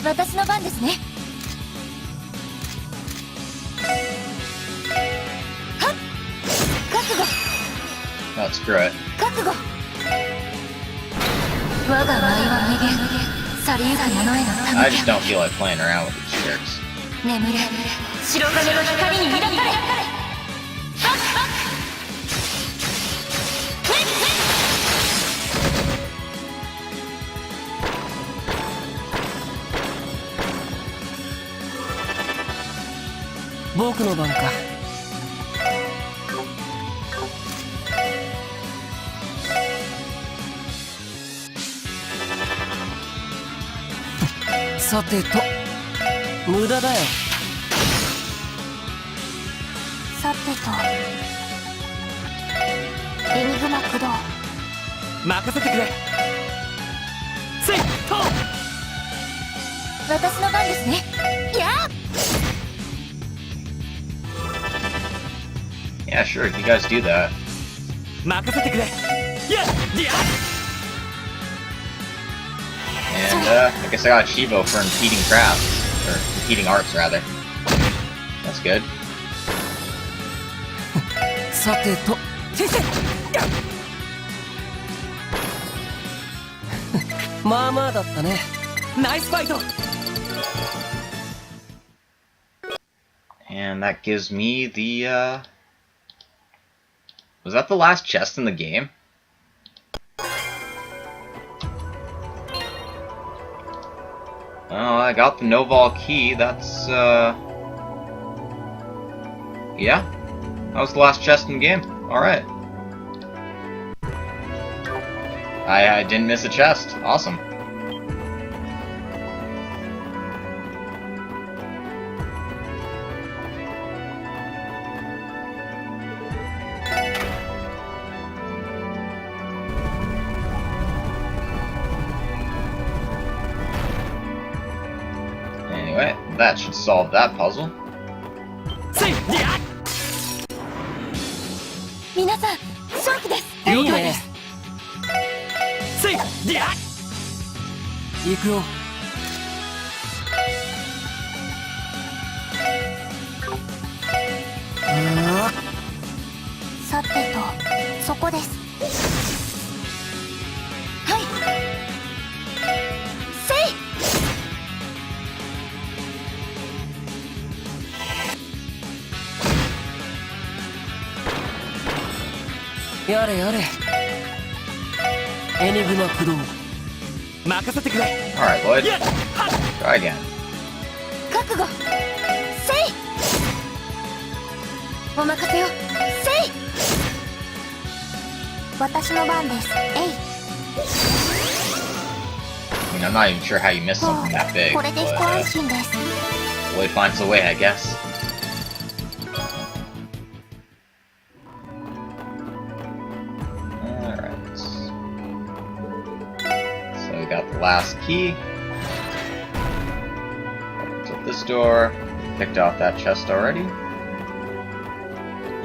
私の番ですね。はっ、覚悟。 No, screw it. 覚悟。我が舞は無限、去りゆく者へのた I め just don't feel like playing around with these chicks. 眠れ、白金の光に抱かれ。僕の番か。さてと、無駄だよ。さてと、エニグマ駆動。任せてくれ。せいと。私の番ですね。やあ。 Yeah, sure, you guys do that. 任せてくれ。やっ、やっ。 And, I guess I got a Chivo for impeding crafts. Or, impeding arts, rather. That's good. さてと、先生。まあまあだったね。ナイスファイト。 And that gives me the, Was that the last chest in the game? Oh, I got the Noval key. That's, yeah. That was the last chest in the game. Alright. I didn't miss a chest. Awesome. Anyway, that should solve that puzzle. 皆さん、勝負です。いいね。せい、りゃ。行くよ。さてと、そこです。はい。せい。 やれやれ。エニグマ駆動。任せてくれ。Alright, Lloyd. Try again. 覚悟。せい。お任せを。せい。私の番です。えい。 I mean, I'm not even sure how you missed something that big, これで一 but, 安心です。 Lloyd finds a way, I guess. Alright. So we got the last key. Took this door. Picked off that chest already.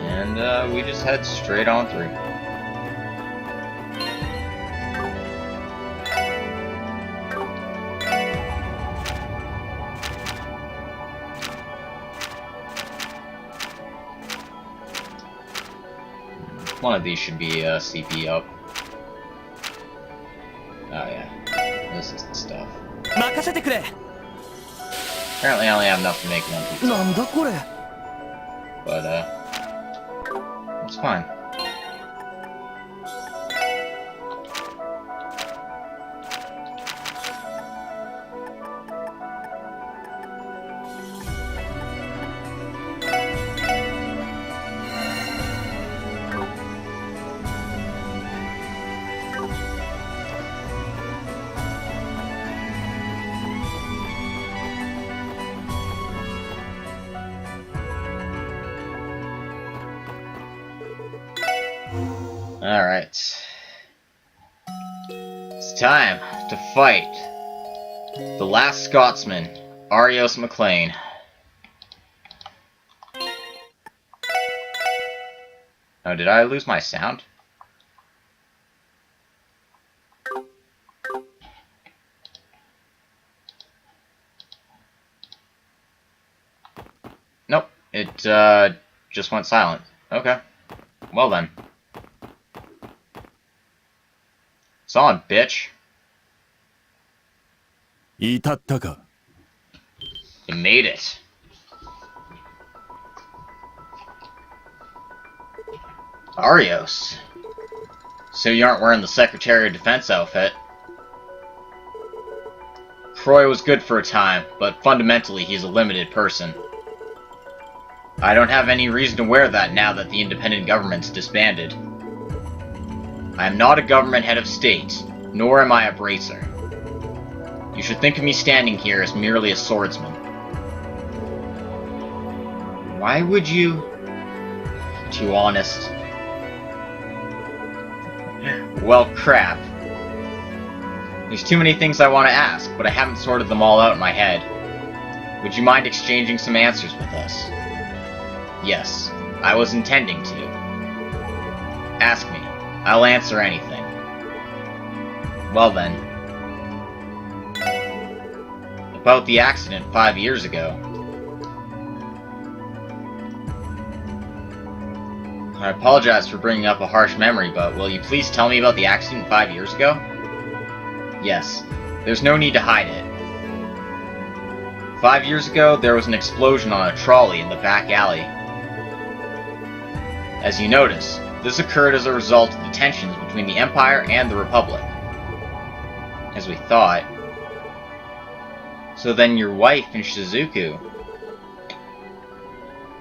And we just head straight on through. One of these should be CP up. Oh yeah, this is the stuff. 任せてくれ。 Apparently I only have enough to make one pizza, なんだこれ。 but it's fine. Alright. It's time to fight the last Scotsman, Arios McLean. Oh, did I lose my sound? It, just went silent. Okay. Well then. Solid, bitch. 至ったか。 You made it. Arios. So you aren't wearing the Secretary of Defense outfit. Croy was good for a time, but fundamentally he's a limited person. I don't have any reason to wear that now that the independent government's disbanded. I am not a government head of state, nor am I a bracer. You should think of me standing here as merely a swordsman. Why would you... Too honest. Well, crap. There's too many things I want to ask, but I haven't sorted them all out in my head. Would you mind exchanging some answers with us? Yes, I was intending to. Ask me. I'll answer anything. Well then. About the accident 5 years ago. I apologize for bringing up a harsh memory, but will you please tell me about the accident 5 years ago? Yes, there's no need to hide it. 5 years ago, there was an explosion on a trolley in the back alley. As you notice, this occurred as a result of the tensions between the Empire and the Republic. As we thought. So then your wife and Shizuku...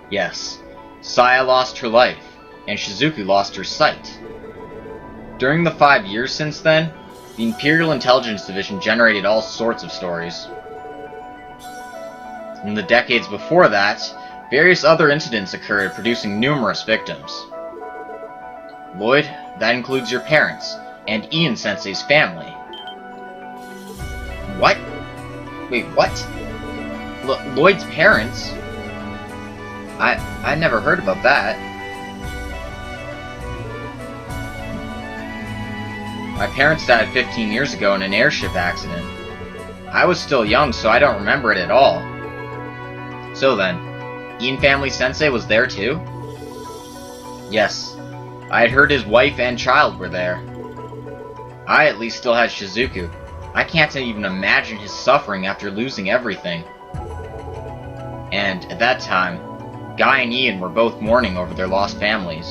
Yes, Saya lost her life, and Shizuku lost her sight. During the 5 years since then, the Imperial Intelligence Division generated all sorts of stories. In the decades before that, various other incidents occurred, producing numerous victims. Lloyd, that includes your parents, and Ian-sensei's family. What? Wait, what? Lloyd's parents? I never heard about that. My parents died 15 years ago in an airship accident. I was still young, so I don't remember it at all. So then, Ian Family Sensei was there too? Yes. I had heard his wife and child were there. I at least still had Shizuku. I can't even imagine his suffering after losing everything. And at that time, Guy and Ian were both mourning over their lost families.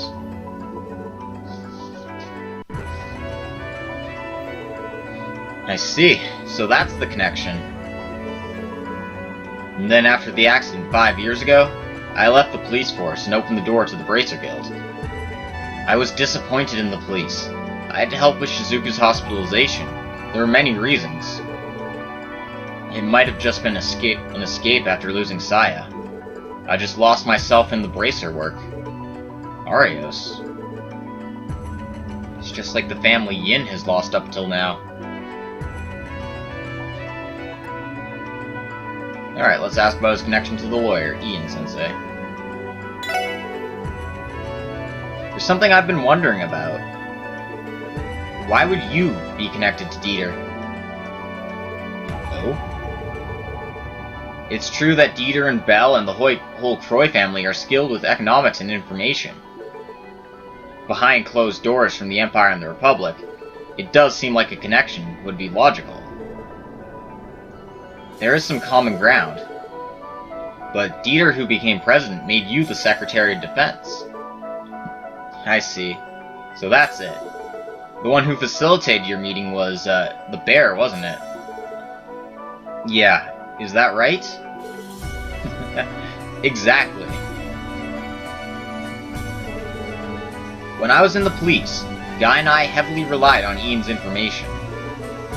I see. So that's the connection. And then after the accident 5 years ago, I left the police force and opened the door to the Bracer Guild. I was disappointed in the police. I had to help with Shizuku's hospitalization. There were many reasons. It might have just been an escape after losing Saya. I just lost myself in the bracer work. Arios. It's just like the family Yin has lost up till now. Alright, let's ask about his connection to the lawyer, Ian-sensei. There's something I've been wondering about. Why would you be connected to Dieter? Oh? It's true that Dieter and Bell and the whole Croy family are skilled with economics and information. Behind closed doors from the Empire and the Republic, it does seem like a connection would be logical. There is some common ground. But Dieter, who became president, made you the Secretary of Defense. I see. So that's it. The one who facilitated your meeting was, the bear, wasn't it? Yeah. Is that right? Exactly. When I was in the police, Guy and I heavily relied on Ian's information.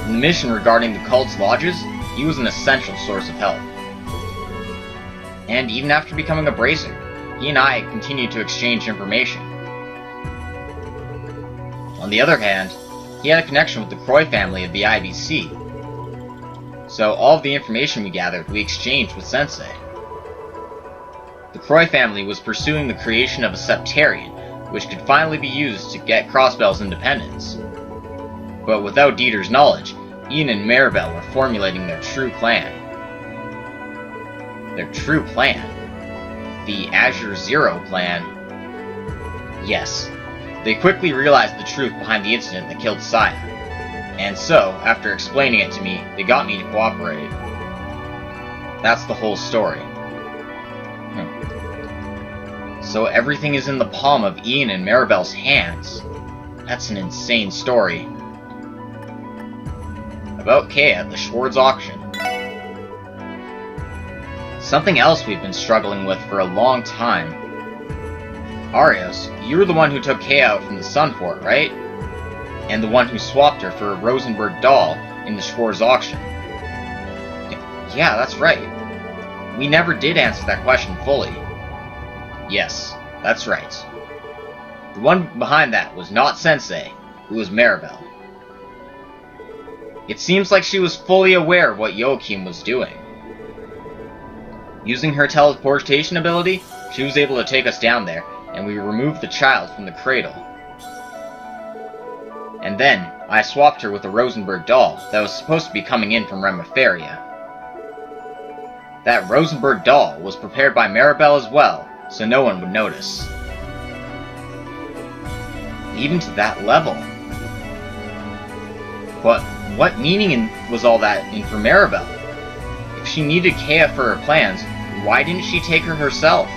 In the mission regarding the cult's lodges, he was an essential source of help. And even after becoming a bracer, he and I continued to exchange information. On the other hand, he had a connection with the Croy family of the IBC. So all of the information we gathered, we exchanged with Sensei. The Croy family was pursuing the creation of a septarian, which could finally be used to get Crossbell's independence. But without Dieter's knowledge, Ian and Maribel were formulating their true plan. Their true plan? The Azure Zero plan. Yes. They quickly realized the truth behind the incident that killed Saya. And so, after explaining it to me, they got me to cooperate. That's the whole story. So everything is in the palm of Ian and Maribel's hands. That's an insane story. About Kay at the Schwartz auction. Something else we've been struggling with for a long time. Arios, you were the one who took Kay out from the Sun Fort, right? And the one who swapped her for a Rosenberg doll in the Schwartz auction. Yeah, that's right. We never did answer that question fully. Yes, that's right. The one behind that was not Sensei, it was Maribel. It seems like she was fully aware of what Joachim was doing. Using her teleportation ability, she was able to take us down there, and we removed the child from the cradle. And then, I swapped her with a Rosenberg doll that was supposed to be coming in from Remiferia. That Rosenberg doll was prepared by Maribel as well, so no one would notice. Even to that level. But what meaning was all that in for Maribel? If she needed Kea for her plans, why didn't she take her herself?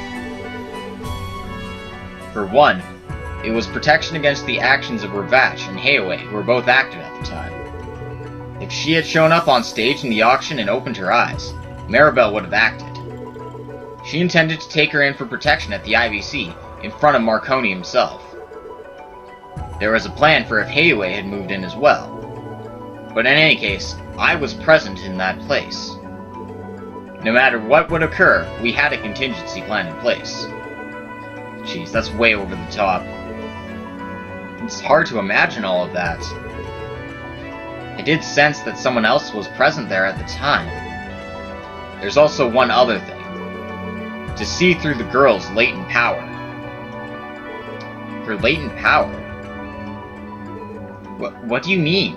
For one, it was protection against the actions of Ravach and Heiwei, who were both active at the time. If she had shown up on stage in the auction and opened her eyes, Maribel would have acted. She intended to take her in for protection at the IBC, in front of Marconi himself. There was a plan for if Heiwei had moved in as well. But in any case, I was present in that place. No matter what would occur, we had a contingency plan in place. Jeez, that's way over the top. It's hard to imagine all of that. I did sense that someone else was present there at the time. There's also one other thing. To see through the girl's latent power. Her latent power? What do you mean?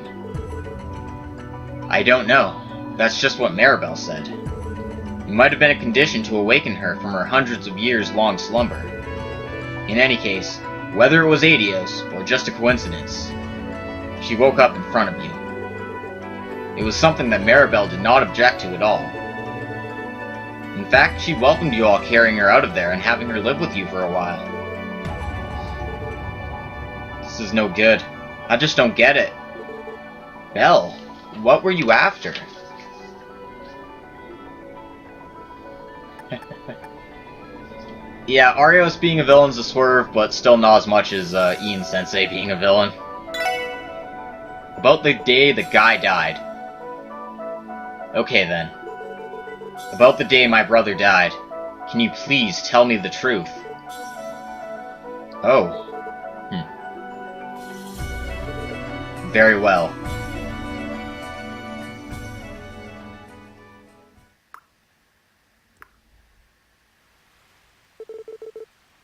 I don't know. That's just what Maribel said. It might have been a condition to awaken her from her hundreds of years long slumber. In any case, whether it was Arios or just a coincidence, she woke up in front of you. It was something that Maribel did not object to at all. In fact, she welcomed you all carrying her out of there and having her live with you for a while. This is no good. I just don't get it. Belle, what were you after? Yeah, Arios being a villain's a swerve, but still not as much as Ian Sensei being a villain. About the day the guy died. Okay then. About the day my brother died, can you please tell me the truth? Oh. Very well.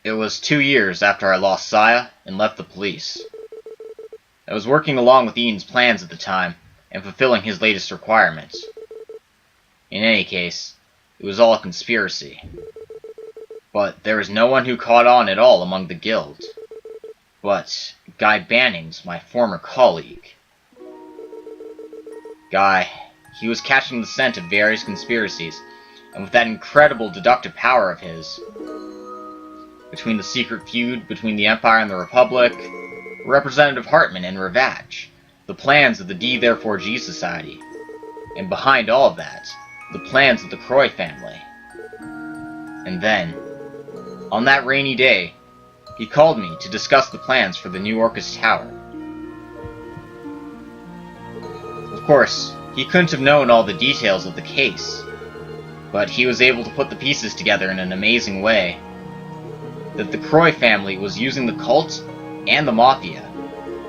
It was 2 years after I lost Saya and left the police. I was working along with Ian's plans at the time, and fulfilling his latest requirements. In any case, it was all a conspiracy. But there was no one who caught on at all among the guild. But Guy Banning's my former colleague. Guy, he was catching the scent of various conspiracies, and with that incredible deductive power of his, between the secret feud between the Empire and the Republic, Representative Hartman and Ravach, the plans of the D Therefore G Society, and behind all of that, the plans of the Croy family. And then, on that rainy day, he called me to discuss the plans for the new Orcus Tower. Of course, he couldn't have known all the details of the case, but he was able to put the pieces together in an amazing way. That the Croy family was using the cult and the Mafia,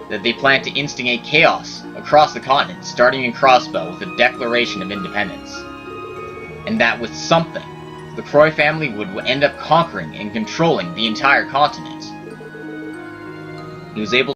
that they planned to instigate chaos across the continent, starting in Crossbow with a declaration of independence, and that with something, the Croy family would end up conquering and controlling the entire continent. He was able